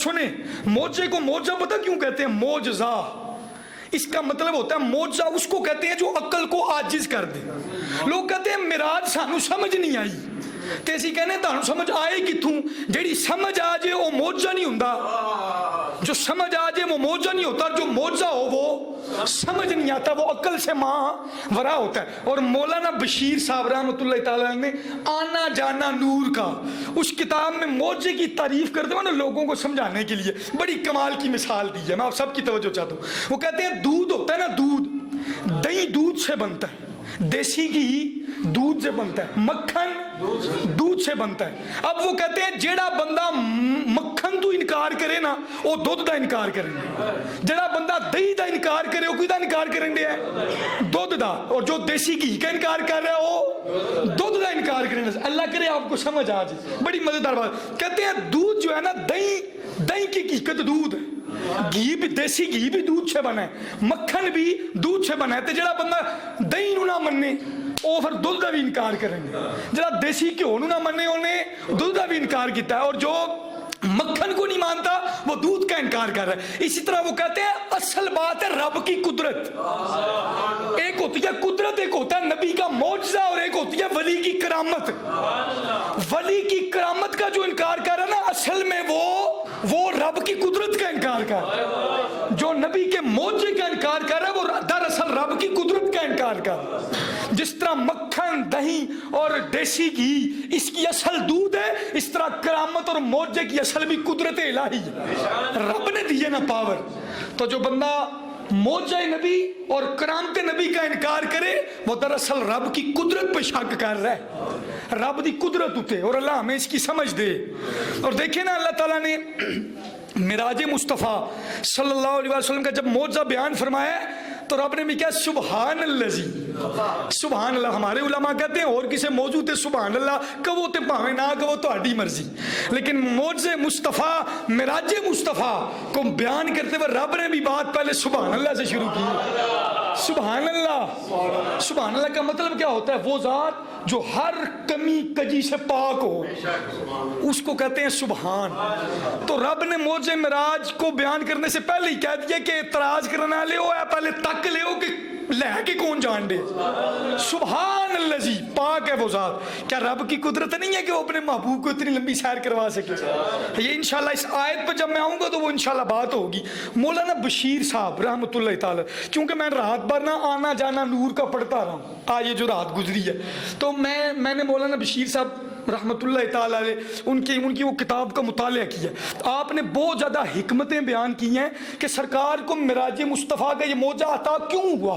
सुने, मोजे को मोजा पता क्यों कहते हैं? मोजा, इसका मतलब होता है मोजा उसको कहते हैं जो अक्ल को आजिज कर दे। लोग कहते हैं मिराज सानू समझ नहीं आई, ते असीं कहने तुहानू समझ आए कित्थों? जेड़ी समझ आ जाए वो मोजा नहीं हुंदा, जो समझ आ जाए वो मोजा नहीं होता, जो मोजा हो वो समझ नहीं आता, वो अक्ल से माँ वरा होता है। और मौलाना बशीर साहब रहमतुल्लाह तआला ने आना जाना नूर का उस किताब में मोजे की तारीफ करते हुए ना लोगों को समझाने के लिए बड़ी कमाल की मिसाल दी है। मैं आप सबकी तवज्जो चाहता हूँ। वो कहते हैं दूध होता है ना, दूध, दही दूध से बनता है, देसी घी दूध से बनता है, मक्खन दूध से बनता है। अब वो कहते हैं जेड़ा बंदा मक्खन तो इनकार करे ना वो दूध का इनकार करेंगे, जेड़ा बंदा दही का इनकार करे वो किदा इनकार करेंगे? दूध का। और जो देसी घी का इनकार कर रहा है वो दूध का इनकार करेंगे। अल्लाह करे आपको समझ आ जाए, बड़ी मजेदार बात। कहते हैं दूध जो है ना, दही की हकीकत दूध है, घी भी, देसी घी भी दूध से बना है, मक्खन भी दूध से बना है। तो जरा बंदा दही नू ना मन्ने वो फिर दूध का भी इनकार करेंगे, जरा देसी घ्यो नू ना मन्ने उन्हें दूध का भी इनकार किया है, और जो मक्खन को नहीं मानता वो दूध का इनकार कर रहा है। इसी तरह वो कहते हैं असल बात है रब की कुदरत, एक होती है कुदरत, एक होता है नबी का मौजज़ा, और एक होती है वली की करामत। वली की करामत का जो इनकार कर रहा है ना, असल में वो रब की कुदरत का इनकार कर रहा है। जो नबी के मौजज़े का इनकार कर रहा है वो दरअसल रब की कुदरत का इनकार कर रहा है। जिस तरह मक्खन, दही और देसी घी इसकी असल दूध है, इस तरह करामत और मौजज़े की असल भी कुदरत इलाही है, रब ने दी है ना पावर। तो जो बंदा मौजज़े नबी और करामत नबी का इनकार करे वो दरअसल रब की कुदरत पर शक कर रहा है, रब की कुदरत उते। और अल्लाह हमें इसकी समझ दे। और देखे ना, अल्लाह ताला ने मिराज मुस्तफ़ा सल्लल्लाहु अलैहि वसल्लम का जब मौजज़ा बयान फरमाया तो रब ने भी क्या, सुबहान अल्लाजी, सुबहान अल्लाह। हमारे उलमा कहते हैं और किसी मौजू ते सुबहान अल्लाह कहो तो भावे ना कहो तो आड़ी मर्जी, लेकिन मौजज़े मुस्तफ़ा, मिराज मुस्तफ़ा को बयान करते हुए रब ने भी बात पहले सुबहान अल्लाह से शुरू की। सुबहान अल्लाह, सुबहान अल्लाह का मतलब क्या होता है? वो ज़ात जो हर कमी कजी से पाक हो उसको कहते हैं सुबहान। तो रब ने मौजज़े मिराज को बयान करने से पहले ही कह दिया कि एतराज करने वाले हो या पहले तक ले हो कि लैके कौन जान दे। सुबहान अल्लाजी, पाक है वो ज़ात। क्या रब की कुदरत नहीं है कि वो अपने महबूब को इतनी लंबी सैर करवा सके? ये इंशाल्लाह इस आयत पर जब मैं आऊँगा तो वो इंशाल्लाह बात होगी। मौलाना बशीर साहब रहमतुल्लाह ताला, क्योंकि मैं रात भर ना आना जाना नूर का पढ़ता रहा हूँ, आज ये जो रात गुजरी है, तो मैंने मौलाना बशीर साहब रहमतुल्लाह ताला उनकी वो किताब का मुतालिया किया। आपने बहुत ज़्यादा हिकमतें बयान की हैं कि सरकार को मिराज मुस्तफ़ा का ये मौजा अता क्यों हुआ,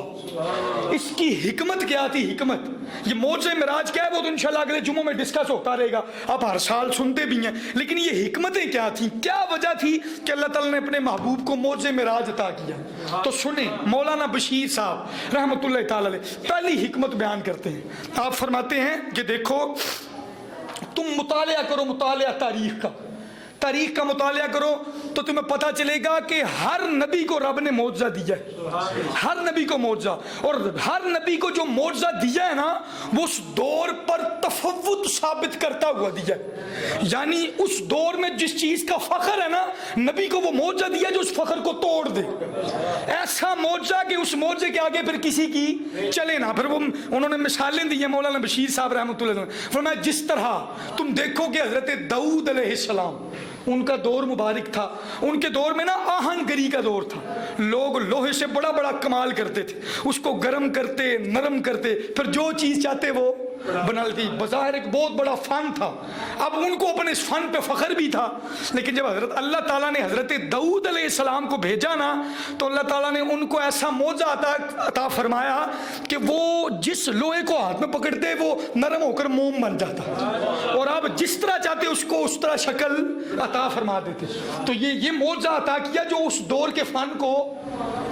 इसकी हिकमत क्या थी। हिकमत ये मौजे मिराज क्या है वो तो इंशाल्लाह अगले जुम्मों में डिस्कस होता रहेगा, आप हर साल सुनते भी हैं, लेकिन ये हिकमतें क्या थी, क्या वजह थी कि अल्लाह ताला ने अपने महबूब को मौजे मिराज अता किया। तो सुने, मौलाना बशीर साहब रहमतुल्लाह ताला पहली हिकमत बयान करते हैं। आप फरमाते हैं कि देखो तुम मुतालिया करो, मुतालिया तारीख का मुतालिया करो तो तुम्हें पता चलेगा कि हर नबी को रब ने मौजज़ा दिया है, हर नबी को मौजज़ा, और हर नबी को जो मौजज़ा दिया है ना वो उस दौर पर तफव्वुत साबित करता हुआ दिया है। यानी उस दौर में जिस चीज़ का फ़ख्र है ना, नबी को वो मौजज़ा दिया जो उस फ़ख्र को तोड़ दे। ऐसा मौजज़ा कि उस मौजज़े के आगे फिर किसी की चले ना। फिर वो उन्होंने मिसालें दी हैं मौलाना बशीर साहब रहमतुल्लाह, फरमाया जिस तरह तुम देखो कि हज़रत दाऊद अलैहिस्सलाम, उनका दौर मुबारक था, उनके दौर में ना आहनगरी का दौर था, लोग लोहे से बड़ा बड़ा कमाल करते थे, उसको गर्म करते, नरम करते, फिर जो चीज़ चाहते वो बनाती। बाज़ाहिर एक बहुत बड़ा फ़न था। अब उनको अपने इस फ़न पे फ़ख्र भी था, लेकिन जब हज़रत अल्लाह ताला ने हज़रत दाऊद अलैहिस्सलाम को भेजा ना तो अल्लाह ताला ने उनको ऐसा मौजा अता फरमाया कि वो जिस लोहे को हाथ में पकड़ते वो नरम होकर मोम बन जाता, और अब जिस तरह चाहते उसको उस तरह शक्ल अता फरमा देते। तो ये मौजा अता किया जो उस दौर के फ़न को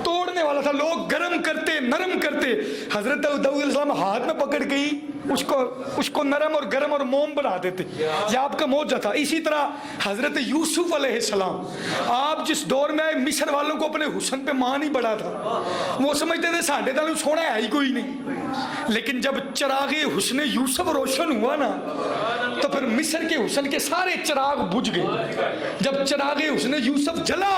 तोड़ने वाला था। लोग गर्म करते, नरम करते, हज़रत दाऊद अलैहिस्सलाम हाथ में पकड़ गई उसको नरम और गर्म और मोम बना देते। ये आपका मौजज़ा था। इसी तरह हज़रत यूसुफ अलैहिस्सलाम, आप जिस दौर में आए मिस्र वालों को अपने हुस्न पे मान ही बड़ा था, वो समझते थे साढ़े नालों सोना है ही कोई नहीं, लेकिन जब चरागे हुस्न यूसुफ रोशन हुआ ना तो फिर मिस्र के हुस्न के सारे चिराग बुझ गए। जब चिराग हुस्न यूसुफ जला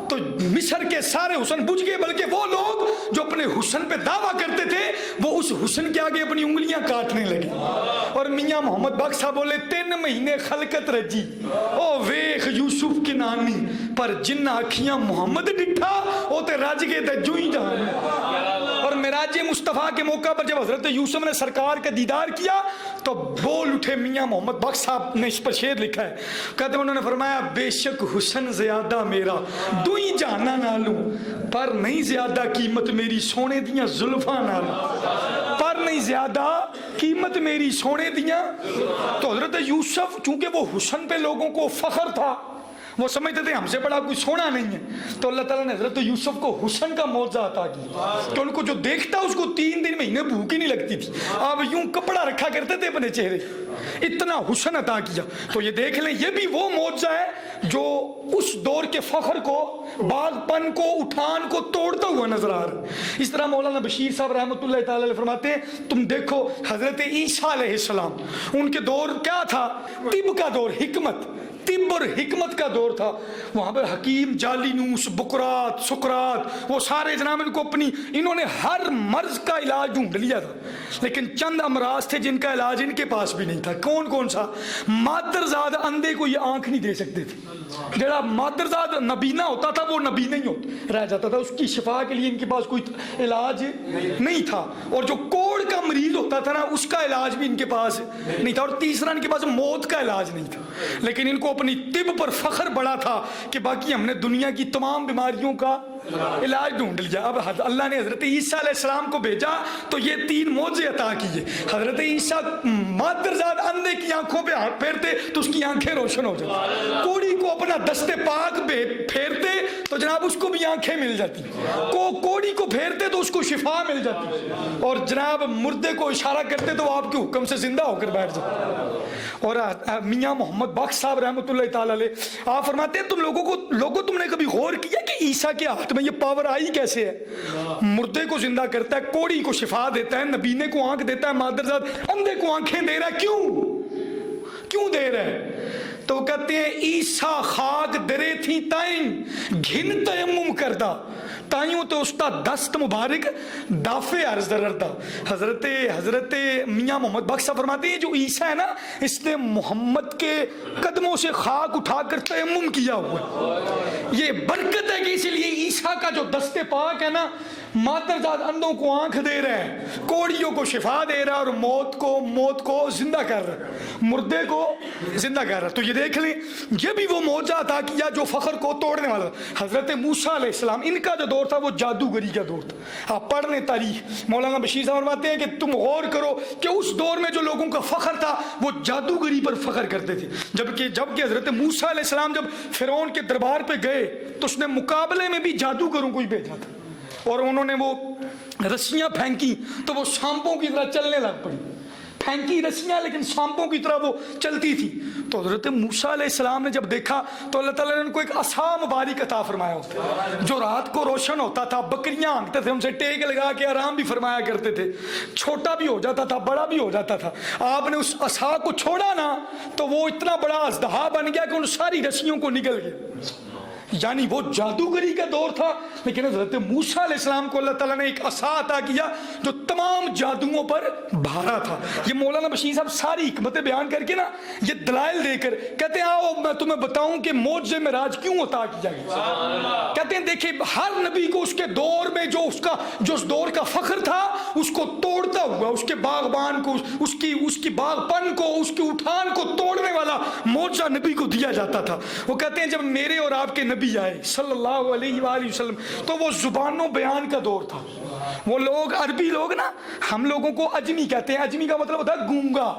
तो मिस्र के सारे हुस्न बुझ गए, बल्कि वो लोग जो अपने हुस्न पे दावा करते थे वो उस हुस्न के आगे अपनी उंगलियां काटने लगे। और मियां मोहम्मद बख्श साहब बोले 3 महीने खलकत रजी ओ वेख यूसुफ की नानी, पर जिन्ना अखियां मोहम्मद डिठा वो ते रज गए ते जुई जान। और मिराज मुस्तफ़ा के मौका पर जब हजरत यूसुफ ने सरकार का दीदार किया तो बोल उठे मियां मोहम्मद बख्श साहब ने इस पर शेर लिखा है, कहते उन्होंने फरमाया बेशक हुस्न ज्यादा मेरा दुई जाना नालू, पर नहीं ज्यादा कीमत मेरी सोने दियां जुल्फां नालू, पर नहीं ज्यादा कीमत मेरी सोने दियां। तो हजरत यूसुफ चूंकि वो हुस्न पे लोगों को फख्र था, वो समझते थे हमसे बड़ा कोई सोना नहीं है, तो अल्लाह ताला ने हजरत यूसुफ को हुस्न का मौजा अता किया कि उनको जो देखता उसको 3 दिन महीने भूख ही नहीं लगती थी। अब यूं कपड़ा रखा करते थे अपने चेहरे, इतना हुस्न अता किया। तो ये देख लें, ये भी वो मौजा है जो उस दौर के फख्र को, बागपन को, उठान को तोड़ता हुआ नजर आ रहा है। इस तरह मौलाना बशीर साहब रहमतुल्लाह ताला अलैह फरमाते हैं, तुम देखो हजरत ईसा अलैहिस्सलाम, उनके दौर क्या था? तिब का दौर, हिकमत, तिब और हिकमत का दौर था। वहां पर हकीम, जालिनूस, बुकरात, सुकरात, वो सारे जनाब इनको अपनी, इन्होंने हर मर्ज का इलाज ढूंढ लिया था, लेकिन चंद अमराज थे जिनका इलाज इनके पास भी नहीं था। कौन कौन सा? मादरजाद अंधे को ये आंख नहीं दे सकते थे। जरा मादरजाद नबीना होता था वो नबी नहीं रह जाता था, उसकी शिफा के लिए इनके पास कोई इलाज नहीं था। और जो कोड़ का मरीज होता था ना, उसका इलाज भी इनके पास नहीं था। और तीसरा, इनके पास मौत का इलाज नहीं था, लेकिन इनको अपनी तिब पर फख्र बड़ा था कि बाकी हमने दुनिया की तमाम बीमारियों का इलाज ढूंढ लिया। अब अल्लाह ने हजरत ईसा अलैहिस्सलाम को भेजा तो ये 3 मौजे अता किए। हजरत ईसा मादरजाद अंधे की आंखों पे हाथ फेरते तो उसकी आंखें रोशन हो जाती, कोड़ी को अपना दस्ते पाक पे फेरते तो जनाब उसको भी आंखें मिल जाती, कोड़ी को फेरते तो उसको शिफा मिल जाती, और जनाब मुर्दे को इशारा करते तो वो आपके हुक्म से जिंदा होकर बैठ जाते। और मियां मोहम्मद बख्श साहब रहमतुल्लाह ताला अलैह आप फरमाते हैं, तुम लोगों तुमने कभी गौर किया कि ईसा के हाथ में ये पावर आई कैसे है? मुर्दे को जिंदा करता है, कोड़ी को शिफा देता है, नबीने को आंख देता है, मादरजाद अंधे को आंखें दे रहा है। क्यों दे रहा है? तो कहते हैं ईसा खाक दरे थी ताइन घिन तयम्मुम करदा, ताइयों तो उसका दस्त मुबारक दाफे अर्ज दरदा। हजरत मियां मोहम्मद बख्श फरमाते हैं, जो ईसा है ना, इसने मोहम्मद के कदमों से खाक उठाकर तयम्मुम किया हुआ। ये बरकत है कि इसलिए ईसा का जो दस्ते पाक है ना, मादरजाद अंधों को आंख दे रहा है, कोड़ियों को शिफा दे रहा है, और मौत को जिंदा कर रहा है, मुर्दे को जिंदा कर रहा है। तो ये देख लें, ये भी वो मौजा अता किया जो फख्र को तोड़ने वाला। हजरत मूसा अलैहिस्सलाम, इनका जो दौर था वो जादूगरी का दौर था। आप पढ़ लें तारीख, मौलाना बशीर साहब फरमाते हैं कि तुम गौर करो कि उस दौर में जो लोगों का फख्र था वो जादूगरी पर फख्र करते थे। जबकि हजरत मूसा अलैहिस्सलाम जब फिरौन के दरबार पे गए तो उसने मुकाबले में भी जादूगरों को ही भेजा था, और उन्होंने वो रस्सियां फेंकी तो वो सांपों की तरह चलने लग पड़ी। फेंकी रस्सियां लेकिन सांपों की तरह वो चलती थी। तो हजरत मूसा अलैहिस्सलाम ने जब देखा तो अल्लाह ताला ने उनको एक असा मुबारक अता फरमाया होता, जो रात को रोशन होता था। बकरियां आंकते थे, उनसे टेक लगा के आराम भी फरमाया करते थे, छोटा भी हो जाता था, बड़ा भी हो जाता था। आपने उस असा को छोड़ा ना तो वो इतना बड़ा अजदहा बन गया कि उन सारी रस्सियों को निकल गया। यानी वो जादूगरी का दौर था, लेकिन हजरत मूसा अलैहिस्सलाम को अल्लाह ताला ने एक असा अता किया जो तमाम जादुओं पर भारा था। ये मौलाना बशीर साहब सारी हिकमतें बयान करके ना, ये दलाइल देकर कहते हैं, आओ मैं तुम्हें बताऊं कि मौजे में राज क्यों अता किया गया। कहते हैं देखिए, हर नबी को उसके दौर में जो उस दौर का फख्र था उसको तोड़ता हुआ, उसके बागबान को, उसकी बागपन को, उसके उठान को तोड़ने वाला मौजा नबी को दिया जाता था। वो कहते हैं जब मेरे और आपके नबी आए सल्लल्लाहु अलैहि वसल्लम तो वो जुबानों बयान का दौर था। वो लोग, अरबी लोग ना, हम लोगों को अजमी कहते हैं, अजमी का मतलब होता है गूंगा।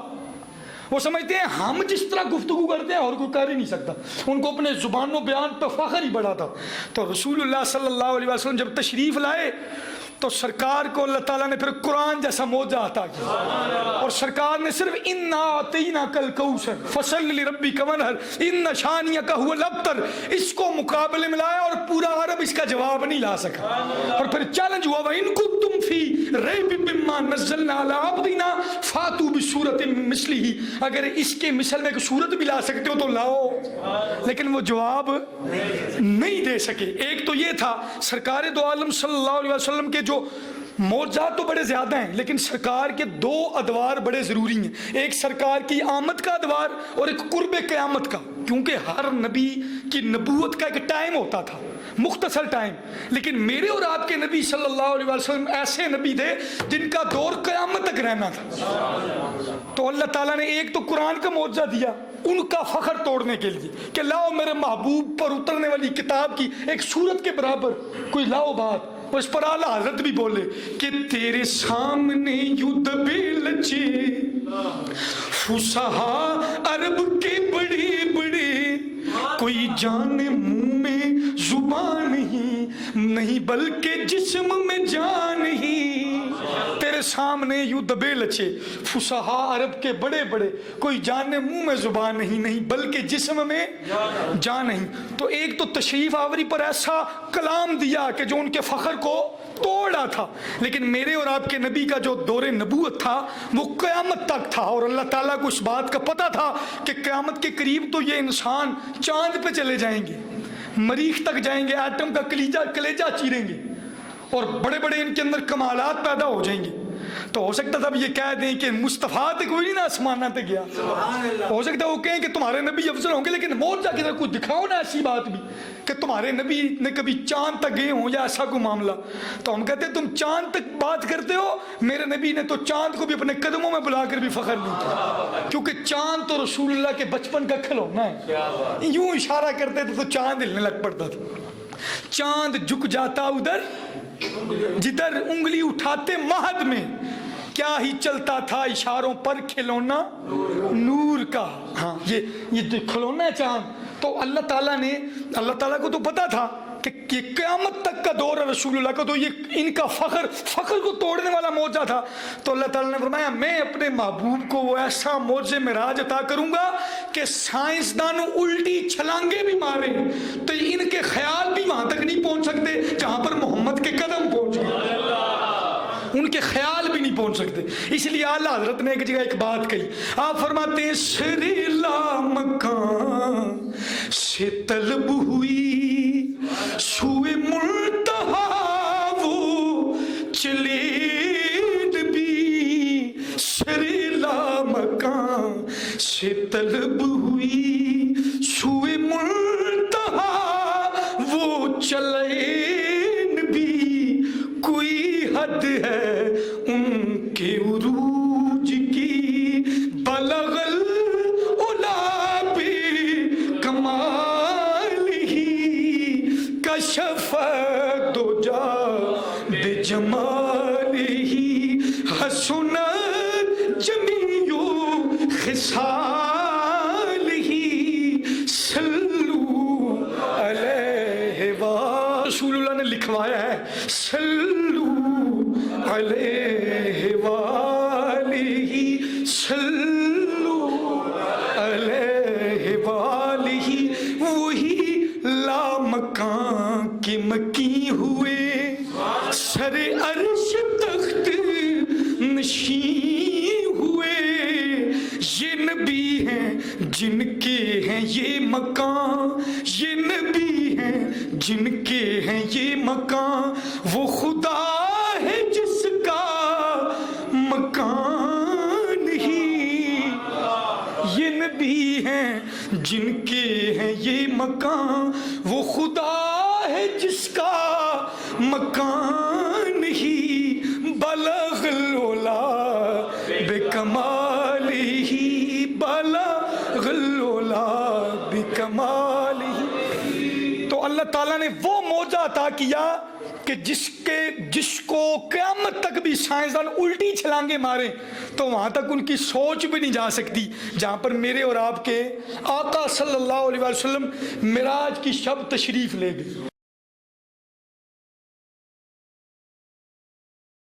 वो समझते हैं हम जिस तरह गुफ्तगू करते हैं और कोई कर ही नहीं सकता, उनको अपने जुबानों बयान पर फख्र ही बड़ा था। तो रसूलुल्लाह सल्लल्लाहु अलैहि वसल्लम जब तशरीफ लाए तो सरकार को अल्लाह ताला ने फिर कुरान जैसा मौजा अता किया, और सरकार ने सिर्फ इन्ना आतीना कल कौसर फसल लिरब्बी कवनहर इन्ना शानिया का हुआ लबतर इसको मुकाबले में लाया, और पूरा अरब इसका जवाब नहीं ला सका। और फिर चैलेंज हुआ इन कुंतुम फी रैबिम मिम्मा नज़्ज़लना अला अब्दिना फातू बिसूरतिन मिस्लिही, अगर इसके मिसल में एक सूरत भी ला सकते हो तो लाओ, लेकिन वो जवाब नहीं दे सके। एक तो ये था सरकार दो आलम सल्लल्लाहु अलैहि वसल्लम के जो मौजज़ात तो बड़े ज़्यादा हैं, लेकिन सरकार के दो अदवार बड़े ज़रूरी हैं, एक सरकार की आमद का अदवार और एक कुर्ब क़यामत का, क्योंकि हर नबी की नबूवत का एक टाइम होता था, मुख्तसर टाइम, लेकिन मेरे और आपके नबी सल्लल्लाहु अलैहि वसल्लम ऐसे नबी थे जिनका दौर क़यामत तक रहना था। तो अल्लाह ताला ने एक तो कुरान का मौजज़ा दिया उनका फ़ख्र तोड़ने के लिए कि लाओ मेरे महबूब पर उतरने वाली किताब की एक सूरत के बराबर कोई लाओ बात। उस पर आला हज़रत भी बोले कि तेरे सामने युद्ध बेलचे फुसहा अरब के बड़े बड़े, कोई जाने मुंह में जुबान नहीं बल्कि जिस्म में जान ही। तेरे सामने युद्ध बेलचे फुसहा अरब के बड़े बड़े, कोई जाने मुंह में जुबान नहीं बल्कि जिस्म में जान नहीं। तो एक तो तशरीफ आवरी पर ऐसा कलाम दिया कि जो उनके फ़ख्र को तोड़ा था, लेकिन मेरे और आपके नबी का जो दौरे नबूवत था वो क़यामत तक था, और अल्लाह ताला को इस बात का पता था कि क़यामत के करीब तो ये इंसान चांद पे चले जाएंगे, मरीख तक जाएंगे, एटम का कलेजा चीरेंगे, और बड़े बड़े इनके अंदर कमालात पैदा हो जाएंगे। तो हो सकता था ये कह दें कि मुस्तफ़ा तक कोई नहीं ना आसमाना तक गया, हो सकता है वो कहें कि तुम्हारे नबी अफजल होंगे, लेकिन मौत जाके तरह कुछ दिखाओ ना ऐसी बात भी कि तुम्हारे नबी ने कभी चांद तक गए हों या ऐसा कोई मामला। तो हम कहते हैं तुम चांद तक बात करते हो, मेरे नबी ने तो चांद को भी अपने कदमों में बुलाकर भी फख्र नहीं किया, क्योंकि चांद तो रसूलुल्लाह के बचपन का खिलौना है, यूं इशारा करते थे तो चांद हिलने लग पड़ता था। चांद झुक जाता उधर जिधर उंगली उठाते महद में, क्या ही चलता था इशारों पर खिलौना नूर का। हाँ ये खिलौना है चांद। तो अल्लाह ताला को तो पता था कि क़यामत तक का दौर है रसूलुल्लाह का, तो ये इनका फ़ख्र को तोड़ने वाला मौजा था। तो अल्लाह ताला ने फरमाया मैं अपने महबूब को वो ऐसा मौजे मिराज अता करूंगा कि साइंसदानों उल्टी छलांगे भी मारे तो इनके ख्याल भी वहां तक नहीं पहुंच सकते जहां पर मोहम्मद के कदम पहुंच गए, उनके ख्याल भी नहीं पहुंच सकते। इसलिए आला हजरत ने एक जगह एक बात कही, आप फरमाते हैं शरीला मकान से तलब हुई सुए मुल्तहा वो चले नबी, शरीला मकान से तलब हुई सुए मुल्तहा वो चले नबी, कोई हद है उनके उरूज की बलगल उला पे कमाल ही कशफ दो जा बेजमाल ही हसुन जमीयो खिसाल ही सल्लू अलैहि व रसूलुल्लाह ने लिखवाया है सल्लू अलैहि वालिही सल्लू अलैहि वालिही, वही लामकान के मकी हुए सरे अर्श तख्त नशी हुए, ये नबी हैं जिनके हैं ये मकान, ये नबी हैं जिनके हैं ये मकान, वो खुदा है जिसका मकान ही, ये नबी हैं जिनके हैं ये मकान, वो खुदा है जिसका मकान ही, बलगलोला बेकमाल ही, बलगलोला बेकमाल ही। तो अल्लाह ताला ने वो मौजा अता किया कि जिसको क़यामत तक भी साइंसदान उल्टी छलांगे मारे तो वहाँ तक उनकी सोच भी नहीं जा सकती, जहाँ पर मेरे और आपके आका सल्लल्लाहु अलैहि वसल्लम मिराज की शब तशरीफ़ ले गए।